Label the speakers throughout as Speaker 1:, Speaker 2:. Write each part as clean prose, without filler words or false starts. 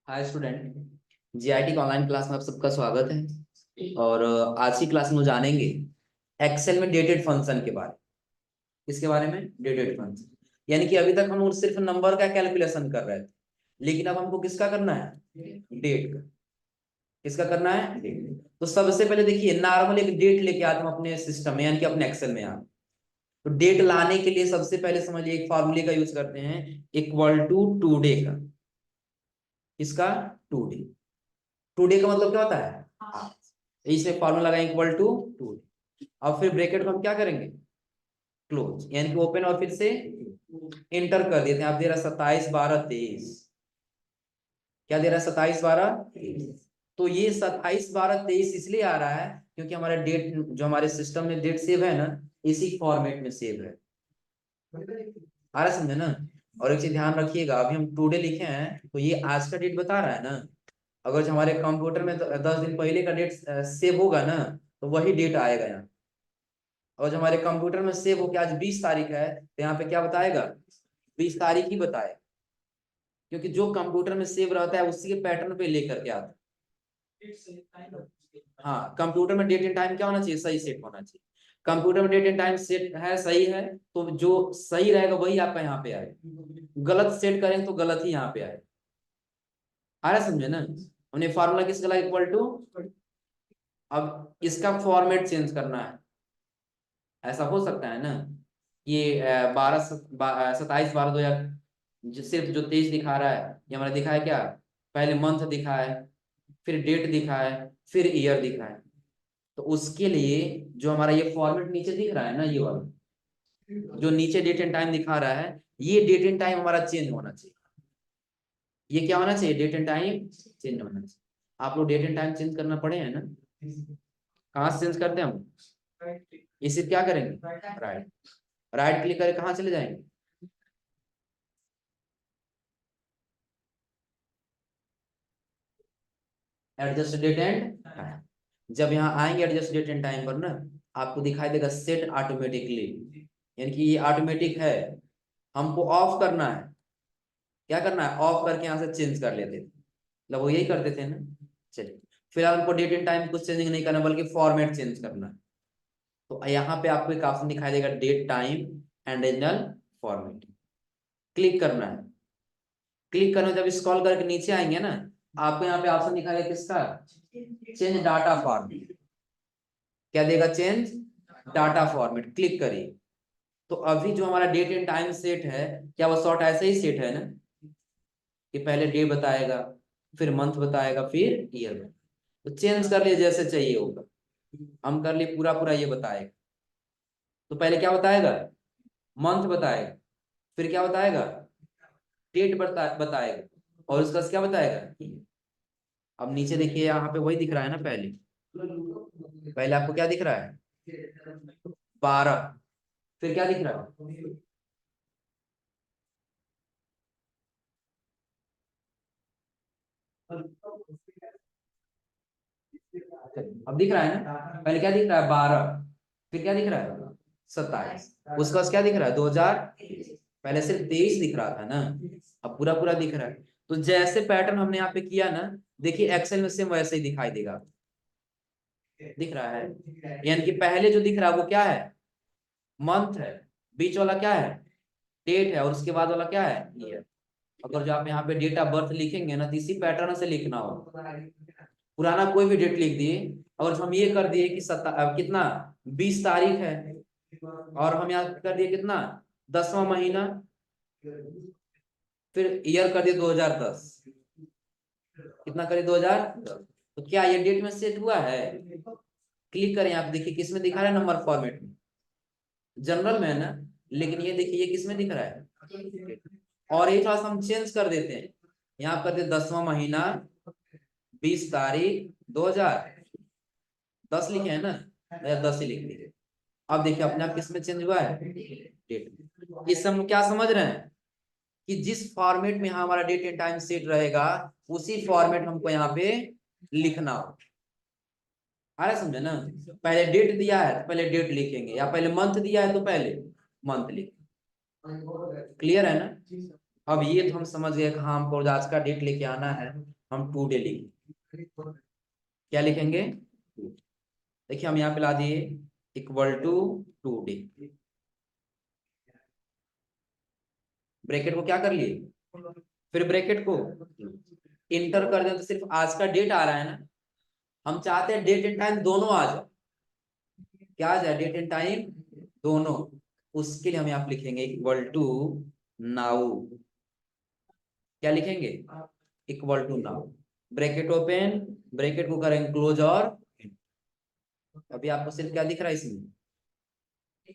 Speaker 1: Hi student. GIT का online class में आप सबका स्वागत है। और आज की क्लास में जानेंगे एक्सेल में डेटेड फंक्शन के बारे में। किसके बारे में? Dated function. यानी कि अभी तक हम लोग सिर्फ नंबर का कैलकुलेशन कर रहे थे, लेकिन अब हमको किसका करना है? डेट का। किसका करना है? डेट। तो सबसे पहले देखिए, नॉर्मल एक डेट लेके आते हम अपने सिस्टम में, यानी कि अपने एक्सेल में। यहाँ तो डेट लाने के लिए सबसे पहले समझिए एक फॉर्मूले का यूज करते हैं, इक्वल टू टुडे का। इसका टुडे। टुडे का मतलब क्या होता है? आज। इसमें फॉर्मूला लगाएं इक्वल टू टुडे। अब फिर ब्रैकेट को हम क्या करेंगे? क्लोज, यानी कि ओपन और फिर से इंटर कर देते हैं। आप दे रहा 27/12/23। क्या दे रहा है? 27/12/23। तो ये 27/12/23 इसलिए आ रहा है क्योंकि हमारा डेट, जो हमारे सिस्टम में डेट सेव है ना, इसी फॉर्मेट में सेव है। आ रहा समझे ना? और एक चीज ध्यान रखिएगा, अभी हम टुडे लिखे हैं तो ये आज का डेट बता रहा है ना। अगर जो हमारे कंप्यूटर में 10 दिन पहले का डेट सेव होगा ना, तो वही डेट आएगा यहाँ। और जो हमारे कंप्यूटर में सेव हो के आज 20 तारीख है, तो यहाँ पे क्या बताएगा? 20 तारीख ही बताएगा, क्योंकि जो कंप्यूटर में सेव रहता है उसी के पैटर्न पे लेकर के आता है। हाँ, कंप्यूटर में डेट एंड टाइम क्या होना चाहिए? सही सेट होना चाहिए। कंप्यूटर में डेट एंड टाइम सेट है, सही है, तो जो सही रहेगा वही आपका यहाँ पे आएगा। गलत सेट करेंगे तो गलत ही यहाँ पे आएगा। आ रहा समझे ना? हमने फार्मूला किसका लगा? Equal to. अब इसका फॉर्मेट चेंज करना है। ऐसा हो सकता है ना, ये 27/12/2000, सिर्फ जो 23 दिखा रहा है, ये हमारा दिखा है क्या? पहले मंथ दिखा है, फिर डेट दिखा है, फिर ईयर दिखा है। तो उसके लिए जो हमारा ये फॉर्मेट नीचे दिख रहा है ना, ये वाला जो नीचे डेट एंड टाइम दिखा रहा है, ये डेट एंड टाइम हमारा चेंज होना चाहिए। ये क्या होना चाहिए? डेट एंड टाइम चेंज होना चाहिए। आप लोग डेट एंड टाइम चेंज करना पड़े हैं ना? कहाँ से चेंज करते हैं हम? इसे क्या करेंगे? राइट। राइट क्लिक करके कहाँ चले जाएंगे? Adjust date and time. जब यहाँ आएंगे एडजस्ट डेट एंड टाइम पर ना, आपको दिखाई देगा सेट ऑटोमेटिकली, यानी कि ये ऑटोमेटिक है। हमको ऑफ करना है। क्या करना है? ऑफ करके यहाँ से चेंज कर लेते थे, मतलब वो यही करते थे ना। चलिए, फिलहाल हमको डेट एंड टाइम कुछ चेंजिंग नहीं करना, बल्कि फॉर्मेट चेंज करना है। तो यहाँ पे आपको एक ऑप्शन दिखाई देगा, date time and regional format. Click करना है। क्लिक करना, जब स्क्रॉल करके नीचे आएंगे ना, आपको यहाँ पे ऑप्शन दिखाई देगा किसका? Change data format. क्या देगा? Change data format. क्लिक करिए। तो अभी जो हमारा डेट एंड टाइम सेट है, क्या वो शॉर्ट ऐसे ही सेट है ना, कि पहले डे बताएगा, फिर मंथ बताएगा, फिर ईयर बताएगा। तो चेंज कर लिए जैसे चाहिए होगा। हम कर लिए पूरा पूरा ये बताएगा। तो पहले क्या बताएगा? मंथ बताएगा, फिर क्या बताएगा? डेट बताएगा, और उसका क्या बताएगा? अब नीचे देखिए, यहाँ पे वही दिख रहा है ना। पहले पहले आपको क्या दिख रहा है? 12। फिर क्या दिख रहा है? अब दिख रहा है ना? पहले क्या दिख रहा है? 12। फिर क्या दिख रहा है? 27। उसका बाद क्या दिख रहा है? 2000। पहले सिर्फ 23 दिख रहा था ना, अब पूरा पूरा दिख रहा है। तो जैसे पैटर्न हमने यहाँ पे किया ना, देखिए एक्सेल में सेम वैसे ही दिखाई देगा। दिख रहा है? यानी कि पहले जो दिख रहा है वो क्या है? मंथ है। बीच वाला क्या है? डेट है। और उसके बाद वाला क्या है? ईयर। अगर जो आप यहाँ पे डेट ऑफ बर्थ लिखेंगे ना, तो इसी पैटर्न से लिखना होगा। पुराना कोई भी डेट लिख दिए। और हम ये कर दिए कि कितना? 20 तारीख है। और हम यहाँ कर दिए कितना? 10वां महीना। फिर ईयर कर दिए 2010। कितना करिए? 2010। तो क्या ये डेट में सेट हुआ है? क्लिक करें, आप देखिए किस में दिखा रहा है? नंबर फॉर्मेट में, जनरल में है ना। लेकिन ये देखिए, ये किस में दिख रहा है? और ये थोड़ा सा हम चेंज कर देते हैं। यहाँ कर दे 10वां महीना, 20 तारीख, 2010 लिखे है ना, या 10 ही लिख दिए। अब देखिए अपने आप किस में चेंज हुआ है? डेट। इस हम क्या समझ रहे हैं? कि जिस फॉर्मेट में यहाँ हमारा डेट एंड टाइम सेट रहेगा, उसी फॉर्मेट हमको यहाँ पे लिखना हो। आ रहा है समझे ना? पहले डेट दिया है तो पहले डेट लिखेंगे, या पहले मंथ दिया है तो पहले मंथ लिखेंगे। क्लियर है ना? अब ये तो हम समझ गए कि हाँ हमको आज का डेट लेके आना है, हम टू डे लिखेंगे। क्या लिखेंगे? देखिए हम यहाँ पे ला दिए equal to today, bracket को क्या कर लिए, फिर ब्रैकेट को इंटर कर दें तो सिर्फ आज का डेट आ रहा है ना, हम चाहते हैं डेट एंड टाइम दोनों आ जाए। क्या आ जाए? डेट एंड टाइम दोनों। उसके लिए हम यहाँ पे लिखेंगे इक्वल टू नाउ। क्या लिखेंगे? Equal to now, bracket open, bracket को करेंगे क्लोज और अभी आपको सिर्फ क्या दिख रहा है इसमें,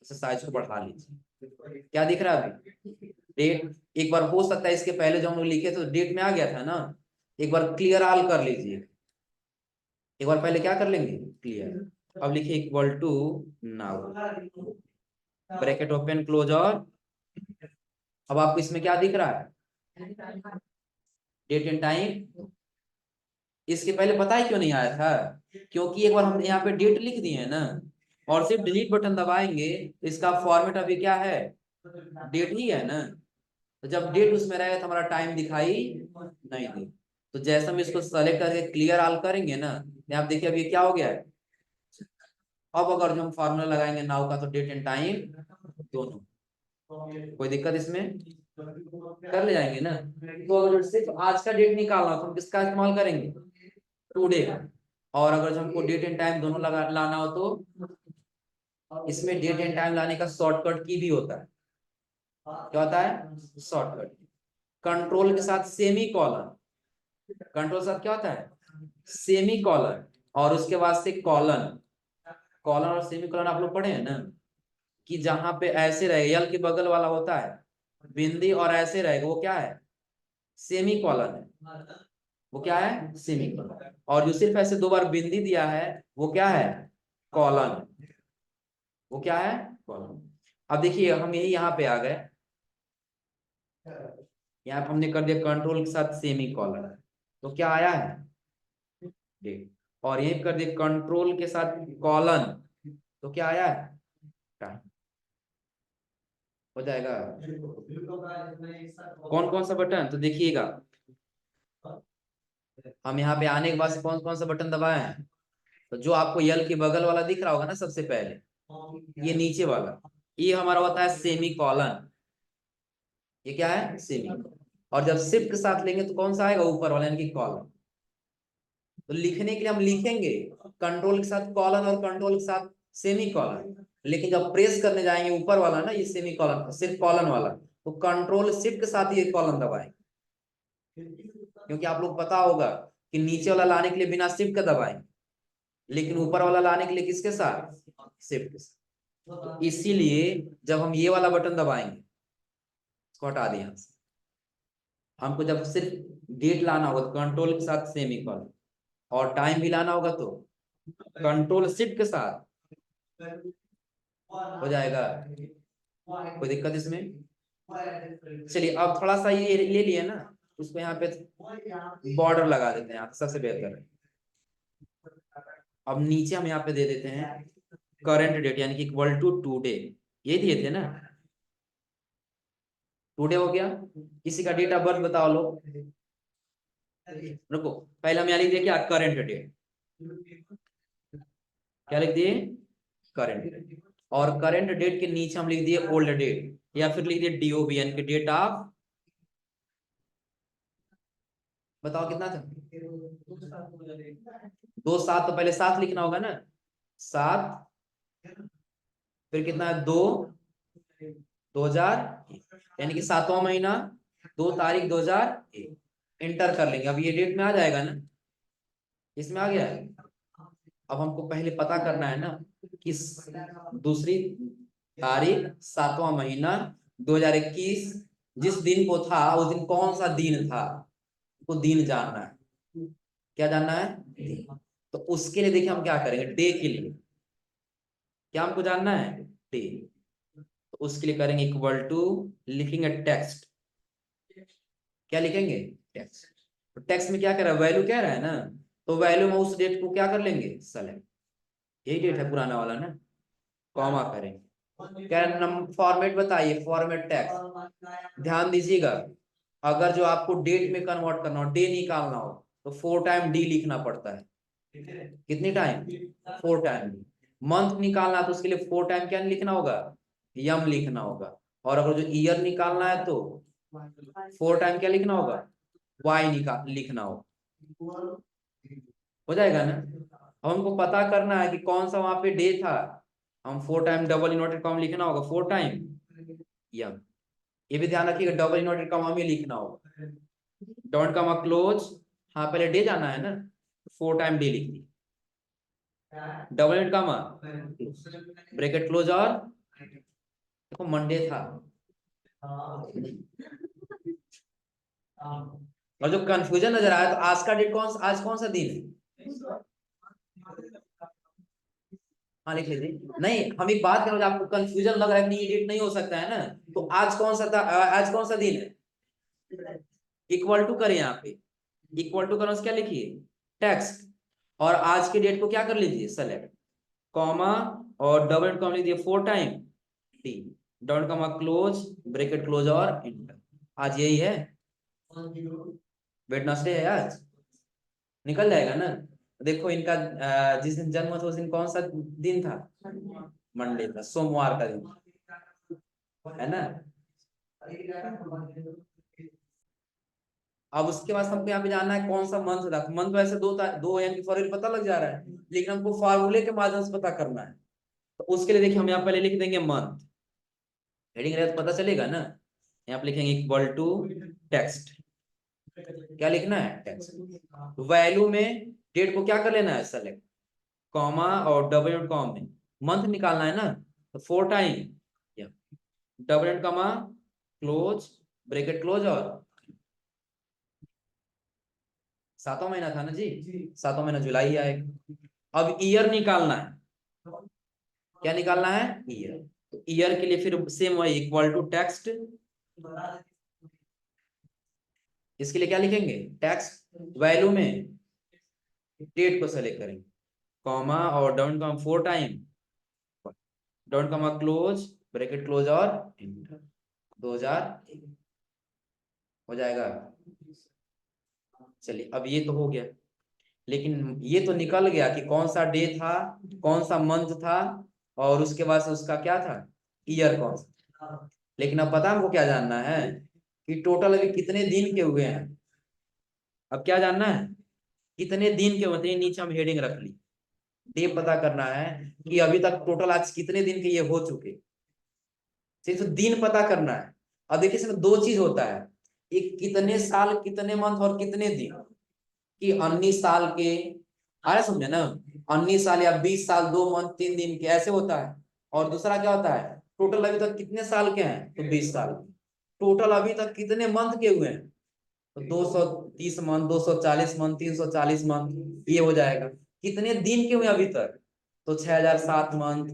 Speaker 1: साइज को बढ़ा लीजिए। क्या दिख रहा है अभी? डेट। एक बार हो सकता है इसके पहले जो हम लोग लिखे तो डेट में आ गया था ना, एक बार क्लियर ऑल कर लीजिए। एक बार पहले क्या कर लेंगे? क्लियर। अब लिखिए equal to now, bracket open close और अब आपको इसमें क्या दिख रहा है? Date and time. इसके पहले पता है क्यों नहीं आया था? क्योंकि एक बार हम यहाँ पे डेट लिख दिए है ना, और सिर्फ डिलीट बटन दबाएंगे तो इसका फॉर्मेट अभी क्या है? डेट ही है ना। तो जब डेट उसमें रहेगा तो हमारा टाइम दिखाई नहीं दे। तो जैसे हम इसको सेलेक्ट करके क्लियर ऑल करेंगे ना, आप देखिए अब ये क्या हो गया है। अब अगर जो हम फार्मूला लगाएंगे नाउ का तो डेट एंड टाइम दोनों, कोई दिक्कत इसमें? कर ले जाएंगे ना। तो अगर सिर्फ आज का डेट निकालना तो हम किसका इस्तेमाल करेंगे? टुडे का। और अगर जो हमको डेट एंड टाइम दोनों लगा लाना हो तो इसमें डेट एंड टाइम लाने का शॉर्टकट की भी होता है। क्या होता है? शॉर्टकट। कंट्रोल के साथ सेमी कॉलन, कंट्रोल के साथ क्या होता है? सेमी कॉलन, और उसके बाद से कॉलन। कॉलन और सेमी कॉलन आप लोग पढ़े हैं ना, कि जहां पे ऐसे रहे यल के बगल वाला होता है बिंदी और ऐसे रहेगा वो क्या है? सेमी कॉलन है। वो क्या है? Semi colon. और जो सिर्फ ऐसे दो बार बिंदी दिया है वो क्या है? कॉलन। वो क्या है? कॉलन। अब देखिए हम यही यहाँ पे आ गए, यहाँ पे हमने कर दिया कंट्रोल के साथ सेमी कॉलन, तो क्या आया है? डेट। और यही कर दिया कंट्रोल के साथ कॉलन, तो क्या आया है? टाइम। हो जाएगा। कौन कौन सा बटन तो देखिएगा, हम यहाँ पे आने के बाद से कौन कौन सा बटन दबाए हैं? तो जो आपको यल के बगल वाला दिख रहा होगा ना सबसे पहले, ये नीचे वाला, ये हमारा होता है सेमी कॉलन। ये क्या है? सेमी। और जब शिफ्ट के साथ लेंगे तो कौन सा आएगा? ऊपर वाला यानी कि कॉलन। तो लिखने के लिए हम लिखेंगे कंट्रोल के साथ कॉलन और कंट्रोल के साथ सेमी कॉलन, लेकिन जब प्रेस करने जाएंगे ऊपर वाला ना, ये सेमी कॉलन सिर्फ कॉलन वाला, तो कंट्रोल शिफ्ट के साथ ये कॉलन दबाएंगे। क्योंकि आप लोग पता होगा कि नीचे वाला लाने के लिए बिना शिफ्ट का दबाएंगे, लेकिन ऊपर वाला लाने के लिए किसके साथ? शिफ्ट के साथ। तो इसीलिए जब हम ये वाला बटन दबाएंगे, इसको हटा दिए यहाँ से, हमको जब सिर्फ डेट लाना होगा तो कंट्रोल के साथ सेमी कॉलन, और टाइम भी लाना होगा तो कंट्रोल शिफ्ट के साथ हो जाएगा। कोई दिक्कत इसमें? चलिए अब थोड़ा सा ये ले लिए ना, उसको यहाँ पे बॉर्डर लगा देते हैं, सबसे बेहतर है। अब नीचे हम यहाँ पे दे देते हैं करंट डेट यानी कि इक्वल टू टुडे, ये दिए थे ना। टुडे हो गया। किसी का डेट ऑफ बर्थ बताओ लो। रुको, पहले हम यहाँ लिख दिए क्या? Current date. क्या लिख दिए? Current date. और करंट डेट के नीचे हम लिख दिए ओल्ड डेट, या फिर लिख दिए डीओबी यानी कि डेट ऑफ। बताओ कितना था? 2/7, तो पहले 7 लिखना होगा ना। 7, फिर कितना है? 2/2000, यानी कि 7वां महीना 2 तारीख 2001। इंटर कर लेंगे, अब ये डेट में आ जाएगा ना, इसमें आ गया। अब हमको पहले पता करना है ना कि दूसरी तारीख 7वां महीना 2021 जिस दिन को था उस दिन कौन सा दिन था, वो दिन जानना है। क्या जानना है? तो उसके लिए देखिए हम क्या करेंगे, डे के लिए क्या हमको जानना है? डे। तो उसके लिए करेंगे इक्वल टू, लिखेंगे टेक्स्ट। क्या लिखेंगे? टेक्स्ट। तो टेक्स्ट में क्या कर रहा है? वैल्यू कह रहा है ना, तो वैल्यू में उस डेट को क्या कर लेंगे? सेलेक्ट। यही डेट है पुराना वाला ना, कॉमा करेंगे। क्या फॉर्मेट बताइए? Format text. ध्यान दीजिएगा अगर जो आपको डेट में कन्वर्ट करना हो, डे निकालना हो, तो 4 टाइम डी लिखना पड़ता है। कितनी टाइम? 4 time D. मंथ निकालना है तो उसके लिए 4 टाइम क्या लिखना होगा? यम लिखना होगा। और अगर जो ईयर निकालना है तो 4 टाइम क्या लिखना होगा? वाई लिखना होगा। हो जाएगा ना? अब हमको पता करना है कि कौन सा वहां पे डे था। हम 4 टाइम डबल इन्वर्टेड कॉमा लिखना होगा, 4 टाइम यम। ये भी ध्यान रखिएगा, डबल इन्वर्टेड कॉमा में लिखना होगा। डॉट कॉमा क्लोज, हाँ पहले डे जाना है ना, 4 टाइम डे लिख दी। Double inverted comma, bracket close, और देखो मंडे था। और जो कंफ्यूजन नजर आया, तो आज का डेट आज कौन सा दिन है? हाँ लिख लीजिए। नहीं, हम एक बात करें, आपको कंफ्यूजन लग रहा है कि ये डेट नहीं हो सकता है ना, तो आज कौन सा था? आज कौन सा दिन है? इक्वल टू करें, यहाँ पे इक्वल टू करें, क्या लिखिए? टेक्स्ट। और आज के डेट को क्या कर लीजिए? सेलेक्ट, कॉमा, और डबल कॉमा लीजिए 4 time T, dot comma close, bracket close, और इंटर। आज यही है, वेडनेसडे है आज, निकल जाएगा ना? देखो इनका जिस दिन जन्म था उस दिन कौन सा दिन था? मंडे था, सोमवार का दिन है ना। अब उसके बाद हमको यहाँ पे जानना है कौन सा मंथ था। मंथ वैसे दो यानी फरवरी पता लग जा रहा है, लेकिन हमको फार्मूले के माध्यम से पता करना है। तो उसके लिए देखिए हम यहाँ पहले लिख देंगे मंथ, हेडिंग रहे तो पता चलेगा ना। यहाँ पे लिखेंगे इक्वल टू टेक्स्ट। क्या लिखना है? टेक्स्ट। वैल्यू में डेट को क्या कर लेना है? सेलेक्ट, कॉमा, और डबल डॉट कॉम में मंथ निकालना है ना, तो 4 time double dot comma close, bracket close, और 7वां महीना था ना जी, 7वां महीना जुलाई आएगा। अब ईयर निकालना है। क्या निकालना है? ईयर। तो ईयर के लिए फिर सेम वही, इक्वल टू टेक्स्ट। इसके लिए क्या लिखेंगे? टेक्स्ट, वैल्यू में डेट को सेलेक्ट करेंगे, कॉमा, और down comma 4 time, down comma close, bracket close, और इंटर। 2000 हो जाएगा। चलिए अब ये तो हो गया, लेकिन ये तो निकल गया कि कौन सा डे था, कौन सा मंथ था, और उसके बाद से उसका क्या था? ईयर कौन सा। लेकिन अब पता हमको क्या जानना है कि टोटल अभी कितने दिन के हुए हैं। अब क्या जानना है? कितने दिन के होते हैं। नीचे हम हेडिंग रख ली, डे पता करना है कि अभी तक टोटल आज कितने दिन के ये हो चुके, सिर्फ दिन पता करना है। अब देखिए इसमें 2 चीज होता है, एक कितने साल, कितने मंथ, और कितने दिन। कि 19 साल के, आ रहा समझे ना, 19 साल या 20 साल 2 मंथ 3 दिन के, ऐसे होता है। और दूसरा क्या होता है, टोटल अभी तक कितने साल के हैं, तो 20 साल के। टोटल अभी तक कितने मंथ के हुए हैं, तो 230 मंथ, 240 मंथ, 340 मंथ, ये हो जाएगा। कितने दिन के हुए अभी तक, तो 6007 मंथ,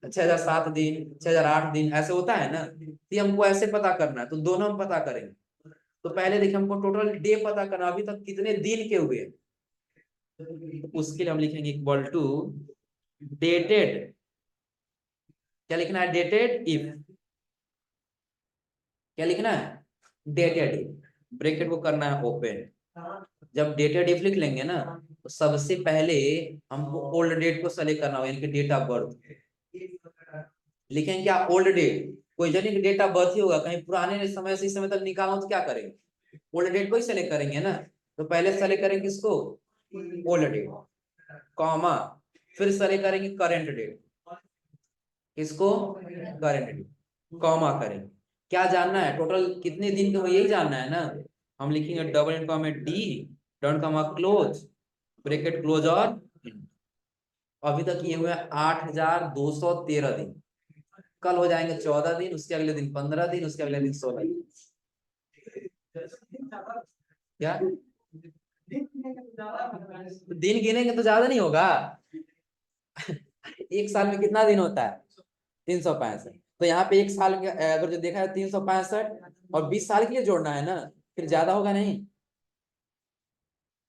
Speaker 1: 6007 दिन, 6008 दिन, ऐसे होता है ना। तो ये हमको ऐसे पता करना है, तो दोनों हम पता करेंगे। तो पहले देखिए हमको टोटल डे पता करना, अभी तक कितने दिन के हुए। तो उसके लिए हम लिखेंगे इक्वल टू डेटेड। क्या लिखना है? Dated if. क्या लिखना है? Dated if. ब्रैकेट को करना है ओपन। जब डेटेड इफ लिख लेंगे ना, तो सबसे पहले हमको ओल्ड डेट को सेलेक्ट करना होगा, यानी कि डेट ऑफ बर्थ। लिखेंगे क्या? Old date. कोई जन डेट ऑफ बर्थ ही होगा, कहीं पुराने समय से इस समय तक निकालना तो क्या करेंगे? ओल्ड डेट को ही सेलेक्ट करेंगे ना। तो पहले सेलेक्ट करेंगे किसको? ओल्ड डेट, कॉमा, फिर सेलेक्ट करेंगे करेंट डेट। किसको? करेंट डेट, कॉमा करेंगे। क्या जानना है? टोटल कितने दिन के हुए, यही जानना है ना। हम लिखेंगे double and comma D, double comma close, bracket close, और अभी तक ये हुए 8213 दिन। कल हो जाएंगे 14 दिन, उसके अगले दिन 15 दिन, उसके अगले दिन 16 दिन। क्या दिन गिनेंगे तो ज्यादा नहीं होगा? एक साल में कितना दिन होता है? 365। तो यहाँ पे एक साल का अगर जो देखा है 365, और 20 साल के लिए जोड़ना है ना, फिर ज्यादा होगा नहीं।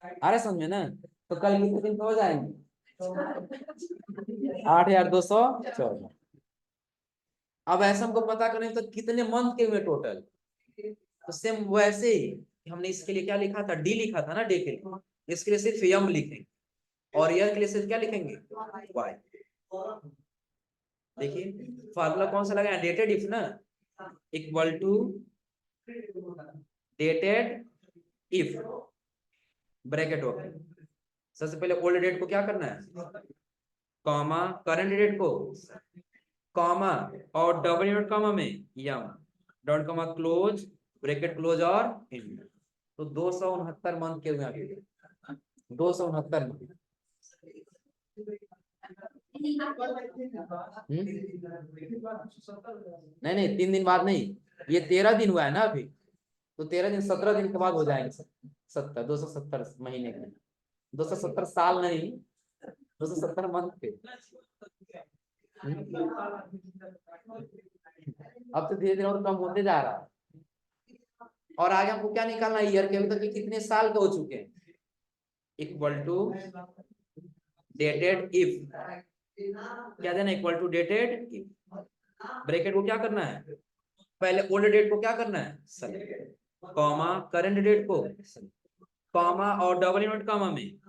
Speaker 1: आ रहा समझ में ना? तो कल कितने दिन हो जाएंगे? 8214। अब ऐसा हमको पता करें तो कितने मंथ के हुए टोटल, तो सेम वैसे ही हमने इसके लिए क्या लिखा था, डी लिखा था ना, डे के लिए, इसके लिए सिर्फ यम लिखेंगे और ईयर के लिए सिर्फ क्या लिखेंगे, वाई। देखिए फार्मूला कौन सा लगाया, डेटेड इफ ना, equal to dated if bracket open. सबसे पहले ओल्ड डेट को क्या करना है, कॉमा, करंट डेट को कॉमा, और डबल डॉट कॉमा में यम dot comma close bracket close और इन। तो 269 मंथ के हुए अभी, 269 मंथ। नहीं नहीं 3 दिन बाद नहीं, ये 13 दिन हुआ है ना अभी, तो 13 दिन 17 दिन के बाद हो जाएंगे 70, 270 महीने के, 270 साल नहीं, 270 मंथ के। अब तो धीरे धीरे और कम होते जा रहा है। और आगे हमको क्या निकालना है, ईयर के, अभी तक कितने साल के हो चुके हैं, इक्वल टू डेटेड इफ, क्या देना, equal to dated if, bracket को क्या करना है, पहले ओल्ड डेट को क्या करना है सेलेक्ट, कॉमा करंट डेट को कॉमा, और डबल इनवर्ट कॉमा में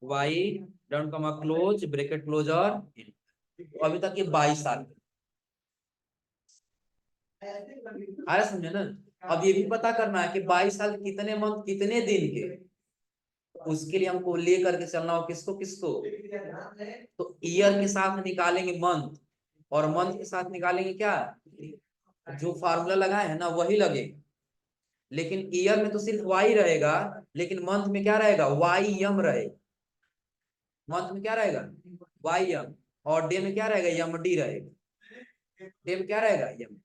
Speaker 1: Y down comma close bracket close और अभी तक ये 22 साल आ रहा, समझे ना। अब ये भी पता करना है कि 22 साल कितने मंथ कितने दिन के, उसके लिए हमको ले करके चलना हो किसको किसको, तो ईयर के साथ निकालेंगे मंथ, और मंथ के साथ निकालेंगे क्या, जो फार्मूला लगाए है ना वही लगेगा, लेकिन ईयर में तो सिर्फ वाई रहेगा, लेकिन मंथ में क्या रहेगा, वाई यम रहेगा, मंथ में क्या रहेगा, वाई यम, और डे में क्या रहेगा, यम डी रहेगा, डे में क्या रहेगा, यम।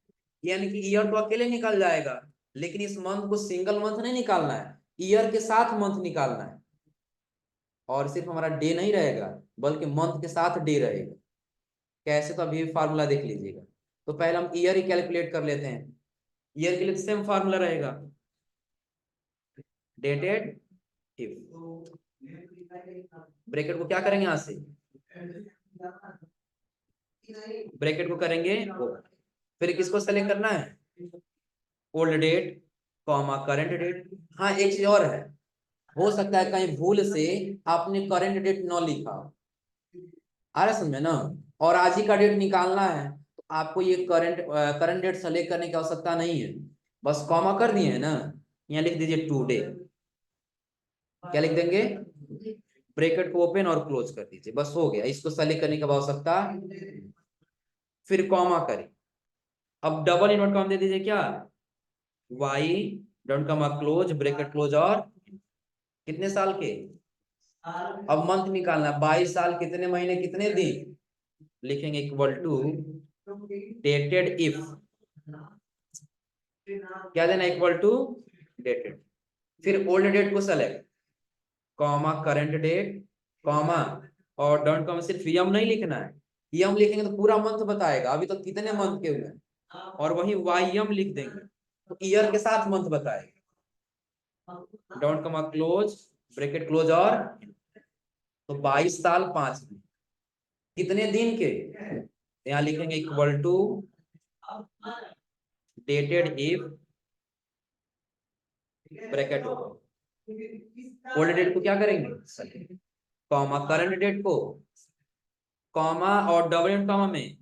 Speaker 1: यानी कि ईयर तो अकेले निकल जाएगा, लेकिन इस मंथ को सिंगल मंथ नहीं निकालना है, ईयर के साथ मंथ निकालना है, और सिर्फ हमारा डे नहीं रहेगा बल्कि मंथ के साथ डे रहेगा। कैसे, तो अभी फार्मूला देख लीजिएगा। तो पहले हम ईयर ही कैलकुलेट कर लेते हैं, ईयर के लिए सेम फार्मूला रहेगा, डेटेड इफ, ब्रैकेट को क्या करेंगे, यहां से ब्रैकेट को करेंगे फिर किसको सेलेक्ट करना है, old date comma current date. हाँ एक चीज और है, हो सकता है कहीं भूल से आपने करंट डेट न लिखा, आ रहा समझे ना, और आज ही का डेट निकालना है, तो आपको ये करंट डेट सेलेक्ट करने की आवश्यकता नहीं है, बस कॉमा कर दिए है ना, यहाँ लिख दीजिए टुडे, क्या लिख देंगे, ब्रैकेट को ओपन और क्लोज कर दीजिए, बस हो गया, इसको सेलेक्ट करने की आवश्यकता, फिर कॉमा करें, अब डबल इनवर्ट कॉमा दे दीजिए क्या, Y dot comma close bracket close और कितने साल के, अब मंथ निकालना, 22 साल कितने महीने कितने दिन, लिखेंगे इक्वल टू डेटेड इफ, क्या देना, इक्वल टू डेटेड, फिर ओल्ड डेट को select, comma current date comma, और डॉट कॉमा सिर्फ यम नहीं लिखना है, यम लिखेंगे तो पूरा मंथ बताएगा, अभी तो कितने मंथ के हुए, और वही वाई यम लिख देंगे तो ईयर के साथ मंथ बताएगा, dot comma close bracket close, और तो 22 साल 5 दिन कितने दिन के, यहाँ लिखेंगे equal to dated if bracket open, old date को क्या करेंगे कॉमा करंट डेट को कॉमा, और डबल कॉमा में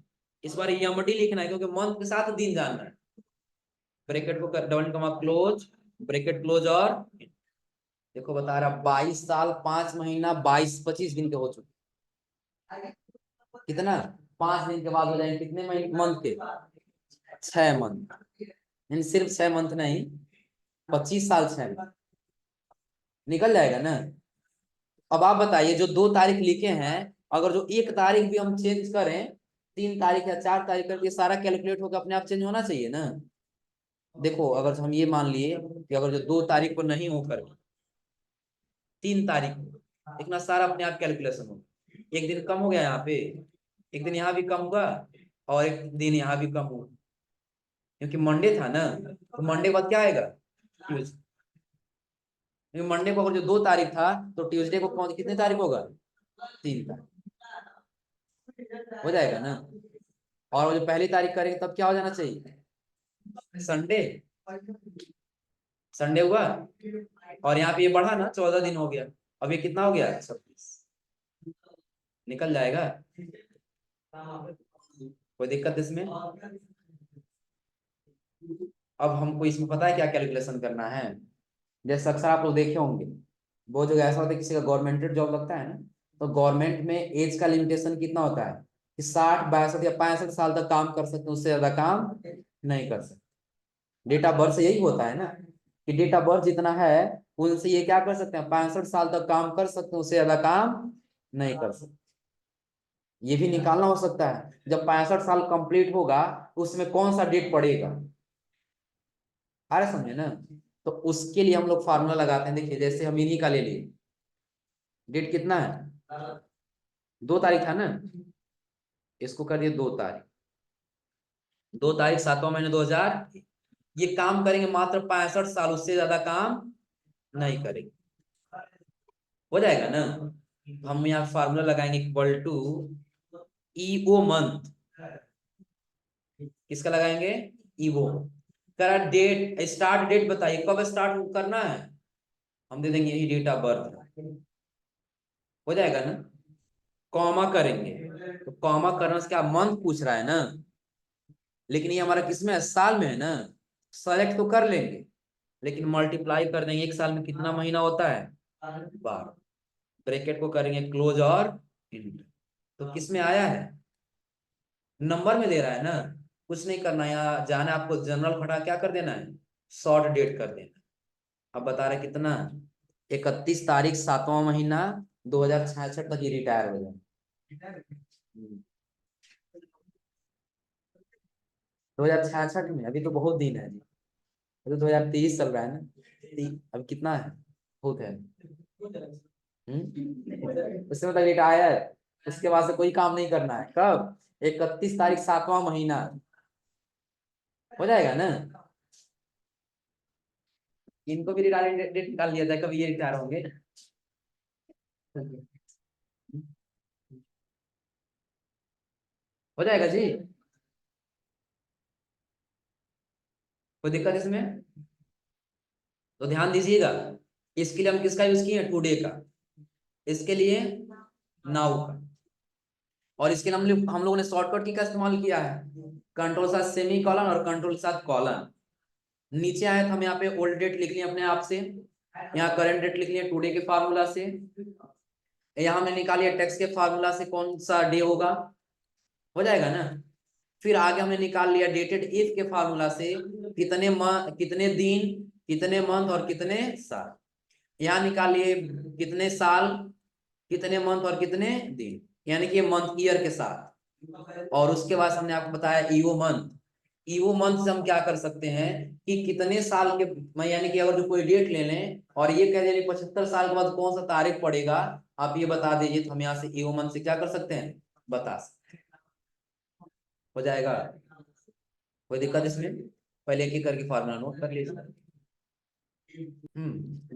Speaker 1: इस बार यमडी लिखना है क्योंकि मंथ के साथ दिन जानना है, ब्रैकेट को double comma close bracket close, और देखो बता रहा 22 साल 5 महीना 22-25 दिन के हो चुके, कितना 5 दिन के बाद हो जाएंगे कितने महीने मंथ के, 6 मंथ, सिर्फ 6 मंथ नहीं, 25 साल 6 मंथ निकल जाएगा ना। अब आप बताइए जो 2 तारीख लिखे हैं, अगर जो 1 तारीख भी हम चेंज करें, 3 तारीख या 4 तारीख करके सारा कैलकुलेट होकर अपने आप चेंज होना चाहिए ना। देखो अगर हम ये मान लिए कि अगर जो 2 तारीख को नहीं होकर 3 तारीख को, इतना सारा अपने आप कैलकुलेशन हो, एक दिन कम हो गया यहाँ पे, एक दिन यहाँ भी कम होगा, और एक दिन यहाँ भी कम होगा, क्योंकि मंडे था ना, तो मंडे बाद क्या आएगा, ट्यूजडे, क्योंकि मंडे को अगर जो 2 तारीख था तो ट्यूसडे को कौन कितने तारीख होगा, 3 तारीख हो जाएगा ना। और जो पहली तारीख करेंगे तब क्या हो जाना चाहिए, संडे, संडे हुआ, और यहाँ पे ये बढ़ा ना 14 दिन हो गया, अब ये कितना हो गया 26, निकल जाएगा, कोई दिक्कत इसमें। अब हमको इसमें पता है क्या कैलकुलेशन करना है। जैसे अक्सर आप लोग देखे होंगे, बहुत जगह ऐसा होता है किसी का गवर्नमेंट जॉब लगता है ना, तो गवर्नमेंट में एज का लिमिटेशन कितना होता है कि 60 62 या 65 साल तक काम कर सकते हैं, उससे ज्यादा काम नहीं कर सकते। डेट ऑफ बर्थ से यही होता है ना कि डेट ऑफ बर्थ जितना है उनसे ये क्या कर सकते हैं, 65 साल तक काम कर सकते हैं, उससे ज्यादा काम नहीं कर सकते। ये भी निकालना हो सकता है जब 65 साल कंप्लीट होगा उसमें कौन सा डेट पड़ेगा, आ रहा समझे ना। तो उसके लिए हम लोग फार्मूला लगाते हैं। देखिए जैसे हम इन्हीं का ले लिए, डेट कितना है 2 तारीख है ना, इसको कर दिए 2 तारीख, 2 तारीख 7वां महीना 2000, ये काम करेंगे मात्र 65 साल, उससे ज्यादा काम नहीं करेंगे, हो जाएगा ना। हम यहाँ फार्मूला लगाएंगे इक्वल टू ईओ मंथ, किसका लगाएंगे ईओ, करा डेट, स्टार्ट डेट बताइए कब स्टार्ट करना है, हम दे देंगे यही डेट ऑफ बर्थ, हो जाएगा ना। कॉमा करेंगे, तो कॉमा करने से क्या मंथ पूछ रहा है ना, लेकिन ये हमारा किसमें है साल में है ना, सेलेक्ट तो कर लेंगे लेकिन मल्टीप्लाई कर देंगे, एक साल में कितना महीना होता है 12, ब्रैकेट को करेंगे क्लोज और इंटर। तो किस में आया है, नंबर में दे रहा है ना, कुछ नहीं करना है, यहाँ जाना आपको जनरल फटा क्या कर देना है, शॉर्ट डेट कर देना। अब बता रहे कितना, 31 तारीख 7वां महीना 2066 तक ही रिटायर हो जाए। 2066 में, अभी तो बहुत दिन है जी, अभी तो 2023 चल रहा है ना, अब कितना है बहुत है। उससे मतलब रिटायर, उसके बाद से कोई काम नहीं करना है, कब 31 तारीख 7वां महीना, हो जाएगा ना। इनको भी रिटायरमेंट डेट निकाल लिया जाए, कभी ये रिटायर होंगे। हो जाएगा जी, कोई दिक्कत इसमें। तो ध्यान दीजिएगा, इसके लिए हम किसका यूज किए टुडे का, इसके लिए नाउ का, और इसके लिए हम लोगों ने शॉर्टकट की का इस्तेमाल किया है, कंट्रोल साथ सेमी कॉलन और कंट्रोल साथ कॉलन। नीचे आए तो हम यहाँ पे ओल्ड डेट लिख लिए अपने आप से, यहाँ करंट डेट लिख लिए टुडे के फार्मूला से, यहाँ हमने निकाली टेक्स्ट के फार्मूला से कौन सा डे होगा, हो जाएगा ना। फिर आगे हमने निकाल लिया डेटेड इफ के फार्मूला से कितने दिन, कितने मंथ और कितने साल, यहाँ निकाल लिए कितने साल, कितने मंथ और कितने दिन, यानी कि मंथ ईयर के साथ। और उसके बाद हमने आपको बताया ईओ मंथ, ईओ मंथ से हम क्या कर सकते हैं कि कितने साल के, यानी कि अगर जो कोई डेट ले लें और ये कह दें 75 साल के बाद कौन सा तारीख पड़ेगा, आप ये बता दीजिए, तो हम यहाँ से ईओ मंथ से क्या कर सकते हैं बता सकते हैं, हो जाएगा, कोई दिक्कत इसमें। पहले एक एक करके फार्मूला नोट कर लीजिए।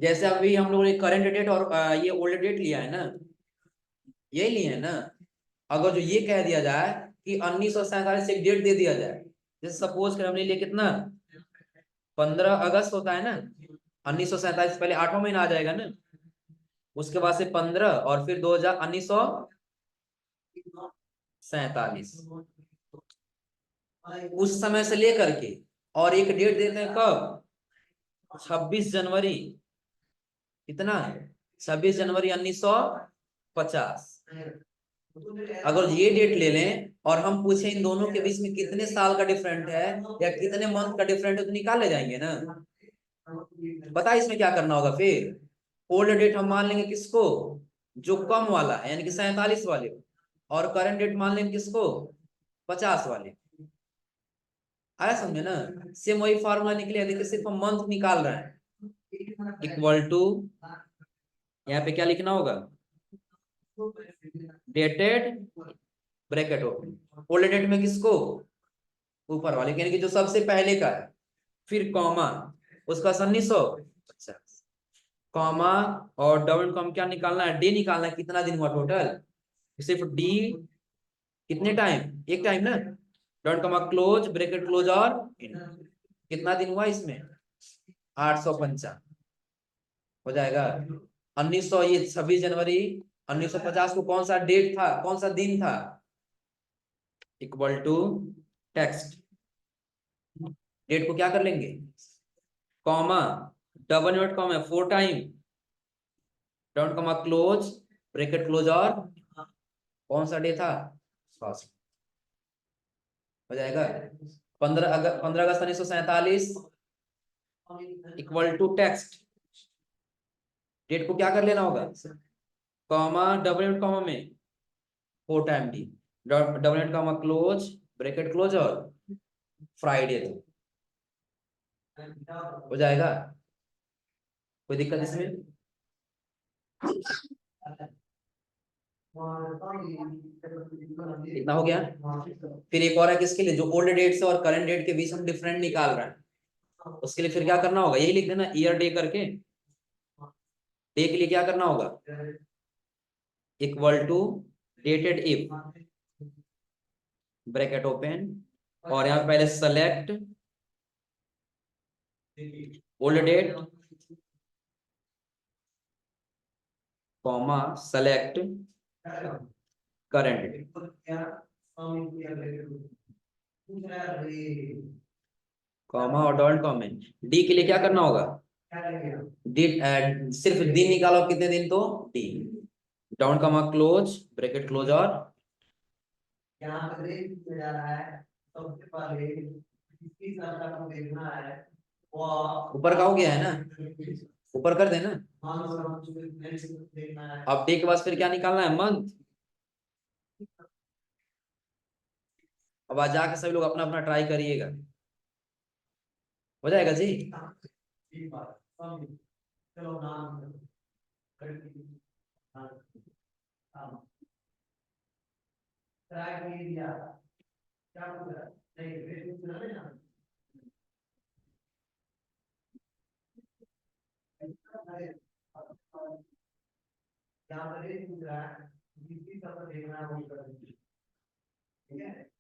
Speaker 1: जैसे अभी हम लोगों ने करंट डेट और ये ओल्ड डेट लिया है ना, ये लिए है ना। अगर जो ये कह दिया जाए कि 1947 से एक डेट दे दिया जाए, जैसे सपोज कर हमने लिए कितना 15 अगस्त होता है ना, 1947 पहले 8वां महीना आ जाएगा ना, उसके बाद से 15 और फिर 1947, उस समय से लेकर के और एक डेट देते हैं कब 26 जनवरी, कितना 26 जनवरी 1950। अगर ये डेट ले लें और हम पूछे इन दोनों के बीच में कितने साल का डिफरेंट है या कितने मंथ का डिफरेंट है, तो निकाल ले जाएंगे ना। बता इसमें क्या करना होगा, फिर ओल्ड डेट हम मान लेंगे किसको, जो कम वाला है यानी कि 47 वाले, और करंट डेट मान लेंगे किसको 50 वाले, आया समझे ना। सेम वही फॉर्मूला निकले, देखिए सिर्फ हम मंथ निकाल रहे हैं, इक्वल टू यहाँ पे क्या लिखना होगा dated, bracket open, old date में किसको ऊपर वाले यानी कि जो सबसे पहले का है, फिर कॉमा उसका 1950, कॉमा और डबल कॉम क्या निकालना है, डी निकालना है, कितना दिन हुआ टोटल, सिर्फ डी, कितने टाइम एक टाइम ना, dot comma close bracket close और कितना दिन हुआ इसमें 855 हो जाएगा। 1900 ये 26 जनवरी 1950 को कौन सा डेट था, कौन सा दिन था, इक्वल टू टेक्स्ट, डेट को क्या कर लेंगे, comma, double note comma 4 time, dot comma close, bracket close, और कौन सा डे था, फर्स्ट, हो जाएगा। 15 अगस्त 1947 इक्वल टू टेक्स्ट, डेट को क्या कर लेना होगा, कॉमा, डबल नोट कॉमा में 4 time D, double note comma close, bracket close, और फ्राइडे तो हो जाएगा। कोई दिक्कत इसमें, इतना हो गया। फिर एक और है किसके लिए, जो ओल्ड डेट से और करंट डेट के बीच में डिफरेंट निकाल रहा है, उसके लिए फिर क्या करना होगा, यही लिख देना ईयर डे करके, डे के लिए क्या करना होगा, equal to dated if, bracket open, और यहाँ पहले select old date, comma, select current date, comma और डॉट कॉमेंट। डी के लिए क्या करना होगा, डी, सिर्फ दिन निकालो, कितने दिन, तो D, down comma close, bracket close, और यहाँ पे जा रहा है, सबसे पहले किसकी सरकार को देखना है, वो ऊपर का हो गया है ना, ऊपर कर देना। अब डे के बाद फिर क्या निकालना है, मंथ। अब आज जाके सभी लोग अपना अपना ट्राई करिएगा, हो जाएगा जी। चलो नाम ट्राई किया, क्या पूछा, नहीं क्या करे, पूछ रहा है किसकी तरफ देखना है, वो कर दीजिए, ठीक है।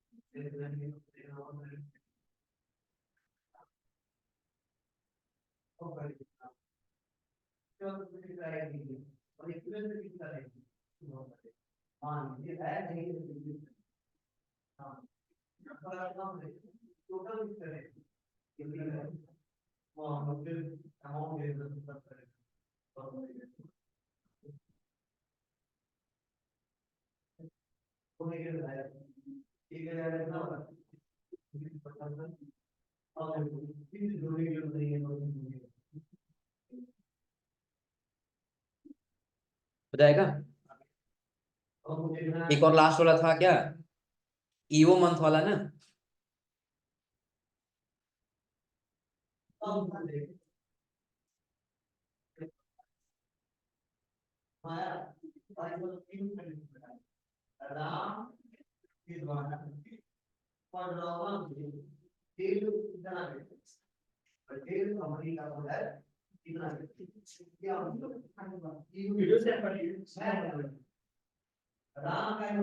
Speaker 1: हो जाएगा। एक और लास्ट वाला था क्या, ईवो मंथ वाला ना, राम का ही